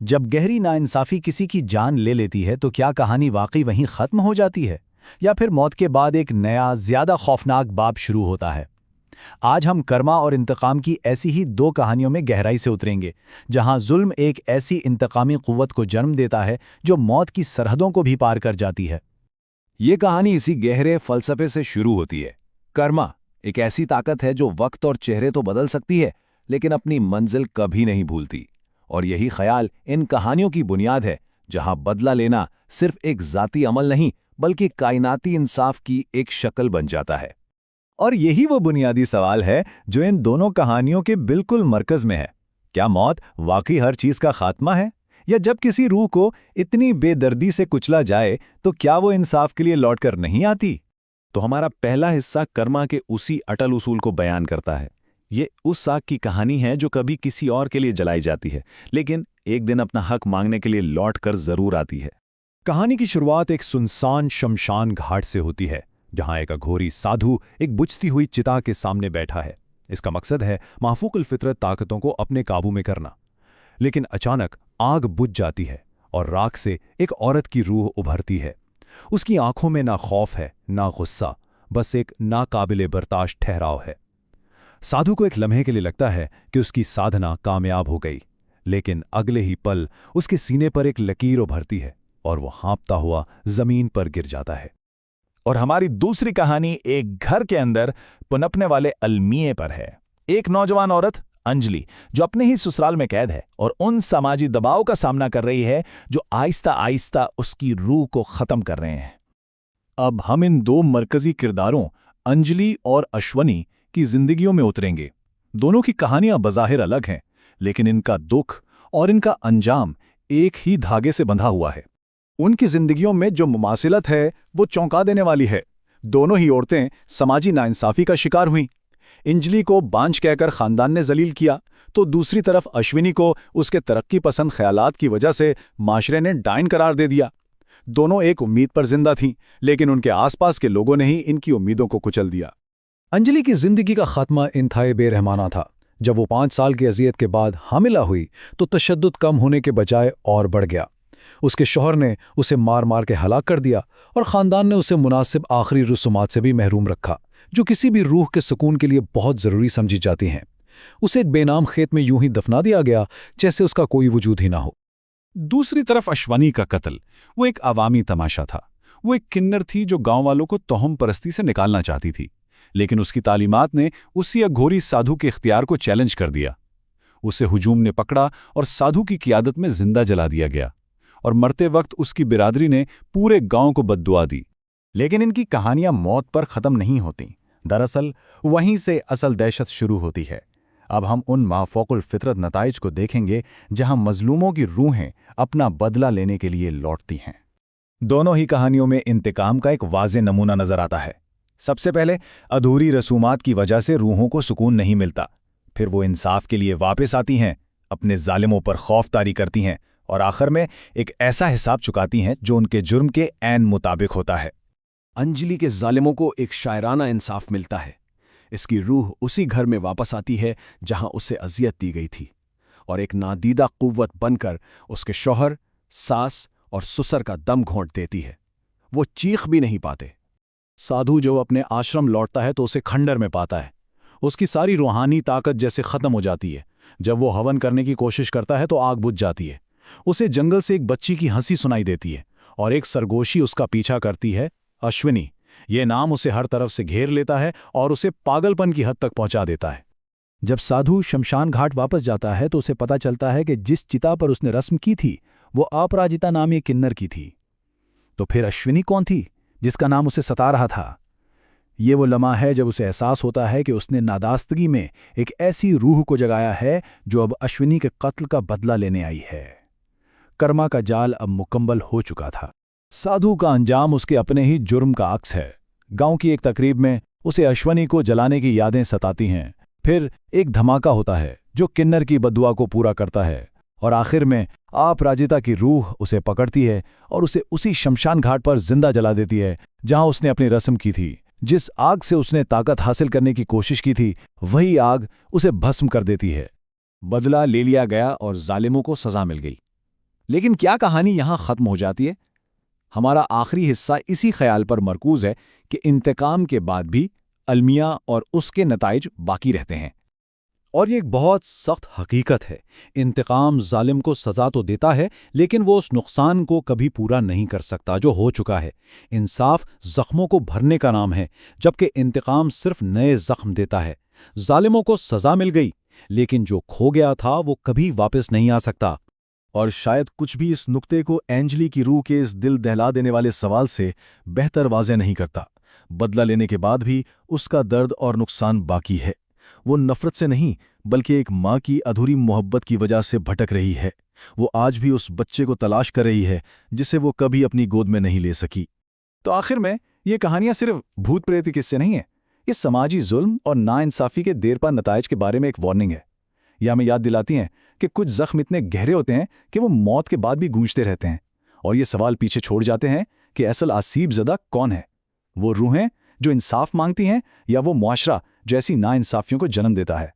जब गहरी नाइंसाफी किसी की जान ले लेती है तो क्या कहानी वाकई वहीं खत्म हो जाती है या फिर मौत के बाद एक नया ज्यादा खौफनाक बाब शुरू होता है। आज हम कर्मा और इंतकाम की ऐसी ही दो कहानियों में गहराई से उतरेंगे, जहां जुल्म एक ऐसी इंतकामी कुव्वत को जन्म देता है जो मौत की सरहदों को भी पार कर जाती है। ये कहानी इसी गहरे फलसफे से शुरू होती है। कर्मा एक ऐसी ताकत है जो वक्त और चेहरे तो बदल सकती है, लेकिन अपनी मंजिल कभी नहीं भूलती। और यही ख्याल इन कहानियों की बुनियाद है, जहां बदला लेना सिर्फ एक जाती अमल नहीं बल्कि कायनाती इंसाफ की एक शक्ल बन जाता है। और यही वो बुनियादी सवाल है जो इन दोनों कहानियों के बिल्कुल मरकज में है। क्या मौत वाकई हर चीज का खात्मा है, या जब किसी रूह को इतनी बेदर्दी से कुचला जाए तो क्या वो इंसाफ के लिए लौटकर नहीं आती? तो हमारा पहला हिस्सा कर्मा के उसी अटल उसूल को बयान करता है। ये उस साग की कहानी है जो कभी किसी और के लिए जलाई जाती है, लेकिन एक दिन अपना हक मांगने के लिए लौट कर जरूर आती है। कहानी की शुरुआत एक सुनसान शमशान घाट से होती है, जहां एक अघोरी साधु एक बुझती हुई चिता के सामने बैठा है। इसका मकसद है माफूकुल फितरत ताकतों को अपने काबू में करना। लेकिन अचानक आग बुझ जाती है और राख से एक औरत की रूह उभरती है। उसकी आंखों में ना खौफ है ना गुस्सा, बस एक नाकाबिले बर्दाश्त ठहराव है। साधु को एक लम्हे के लिए लगता है कि उसकी साधना कामयाब हो गई, लेकिन अगले ही पल उसके सीने पर एक लकीर उभरती है और वो हाँपता हुआ जमीन पर गिर जाता है। और हमारी दूसरी कहानी एक घर के अंदर पनपने वाले अलमिए पर है। एक नौजवान औरत अंजलि, जो अपने ही ससुराल में कैद है और उन सामाजिक दबाव का सामना कर रही है जो आहिस्ता आहिस्ता उसकी रूह को खत्म कर रहे हैं। अब हम इन दो मरकजी किरदारों अंजलि और अश्वनी की जिंदगियों में उतरेंगे। दोनों की कहानियां बज़ाहिर अलग हैं, लेकिन इनका दुख और इनका अंजाम एक ही धागे से बंधा हुआ है। उनकी जिंदगियों में जो मुमासिलत है वो चौंका देने वाली है। दोनों ही औरतें समाजी नाइंसाफी का शिकार हुईं। अंजलि को बांझ कहकर खानदान ने जलील किया, तो दूसरी तरफ अश्विनी को उसके तरक्की पसंद ख्यालात की वजह से माशरे ने डायन करार दे दिया। दोनों एक उम्मीद पर जिंदा थीं, लेकिन उनके आसपास के लोगों ने ही इनकी उम्मीदों को कुचल दिया। अंजलि की जिंदगी का खात्मा इंतहाई बेरहमाना था। जब वो 5 साल की अजियत के बाद हामिला हुई तो तशद्दुद कम होने के बजाय और बढ़ गया। उसके शौहर ने उसे मार मार के हलाक कर दिया और ख़ानदान ने उसे मुनासिब आखिरी रसूमात से भी महरूम रखा, जो किसी भी रूह के सुकून के लिए बहुत ज़रूरी समझी जाती हैं। उसे एक बेनाम खेत में यूं ही दफना दिया गया जैसे उसका कोई वजूद ही ना हो। दूसरी तरफ अश्वनी का कत्ल वो एक अवामी तमाशा था। वो एक किन्नर थी जो गांव वालों को तोहम परस्ती से निकालना चाहती थी, लेकिन उसकी तालीमात ने उसी अघोरी साधु के इख्तियार को चैलेंज कर दिया। उसे हुजूम ने पकड़ा और साधु की क़ियादत में जिंदा जला दिया गया, और मरते वक्त उसकी बिरादरी ने पूरे गांव को बद्दुआ दी। लेकिन इनकी कहानियां मौत पर ख़त्म नहीं होती। दरअसल वहीं से असल दहशत शुरू होती है। अब हम उन माफौकुल फितरत नताइज को देखेंगे जहां मजलूमों की रूहें अपना बदला लेने के लिए लौटती हैं। दोनों ही कहानियों में इंतकाम का एक वाज़े नमूना नजर आता है। सबसे पहले अधूरी रसूमात की वजह से रूहों को सुकून नहीं मिलता। फिर वो इंसाफ के लिए वापस आती हैं, अपने जालिमों पर खौफ तारी करती हैं और आखिर में एक ऐसा हिसाब चुकाती हैं जो उनके जुर्म के ऐन मुताबिक होता है। अंजलि के जालिमों को एक शायराना इंसाफ मिलता है। इसकी रूह उसी घर में वापस आती है जहां उसे अजियत दी गई थी, और एक नादीदा कुव्वत बनकर उसके शौहर, सास और ससुर का दम घोंट देती है। वो चीख भी नहीं पाते। साधु जो अपने आश्रम लौटता है तो उसे खंडर में पाता है। उसकी सारी रूहानी ताकत जैसे ख़त्म हो जाती है। जब वो हवन करने की कोशिश करता है तो आग बुझ जाती है। उसे जंगल से एक बच्ची की हंसी सुनाई देती है और एक सरगोशी उसका पीछा करती है, अश्विनी। ये नाम उसे हर तरफ से घेर लेता है और उसे पागलपन की हद तक पहुंचा देता है। जब साधु शमशान घाट वापस जाता है तो उसे पता चलता है कि जिस चिता पर उसने रस्म की थी वो अपराजिता नामी किन्नर की थी। तो फिर अश्विनी कौन थी जिसका नाम उसे सता रहा था? ये वो लम्हा है जब उसे एहसास होता है कि उसने नादास्तगी में एक ऐसी रूह को जगाया है जो अब अश्विनी के कत्ल का बदला लेने आई है। कर्मा का जाल अब मुकम्मल हो चुका था। साधु का अंजाम उसके अपने ही जुर्म का अक्स है। गांव की एक तकरीब में उसे अश्वनी को जलाने की यादें सताती हैं। फिर एक धमाका होता है जो किन्नर की बद्दुआ को पूरा करता है, और आखिर में अपराजिता की रूह उसे पकड़ती है और उसे उसी शमशान घाट पर जिंदा जला देती है जहां उसने अपनी रस्म की थी। जिस आग से उसने ताकत हासिल करने की कोशिश की थी, वही आग उसे भस्म कर देती है। बदला ले लिया गया और जालिमों को सजा मिल गई। लेकिन क्या कहानी यहां खत्म हो जाती है? हमारा आखिरी हिस्सा इसी ख्याल पर मरकूज है कि इंतकाम के बाद भी अलमिया और उसके नताइज बाकी रहते हैं। और ये एक बहुत सख्त हकीकत है। इंतकाम जालिम को सज़ा तो देता है, लेकिन वो उस नुकसान को कभी पूरा नहीं कर सकता जो हो चुका है। इंसाफ ज़ख्मों को भरने का नाम है, जबकि इंतकाम सिर्फ नए ज़ख्म देता है। जालिमों को सज़ा मिल गई, लेकिन जो खो गया था वो कभी वापस नहीं आ सकता। और शायद कुछ भी इस नुक्ते को एंजली की रूह के इस दिल दहला देने वाले सवाल से बेहतर वाज़ेह नहीं करता। बदला लेने के बाद भी उसका दर्द और नुकसान बाकी है। वो नफरत से नहीं, बल्कि एक माँ की अधूरी मोहब्बत की वजह से भटक रही है। वो आज भी उस बच्चे को तलाश कर रही है जिसे वो कभी अपनी गोद में नहीं ले सकी। तो आखिर में ये कहानियां सिर्फ भूत प्रेत के किस्से नहीं है। ये समाजी जुल्म और नाइंसाफ़ी के देरपा नताइज के बारे में एक वार्निंग है। यह हमें याद दिलाती हैं कि कुछ जख्म इतने गहरे होते हैं कि वो मौत के बाद भी गूंजते रहते हैं, और ये सवाल पीछे छोड़ जाते हैं कि असल आसीब ज़दा कौन है। वो रूहें जो इंसाफ मांगती हैं, या वो मुआशरा जो ऐसी नाइंसाफ़ियों को जन्म देता है।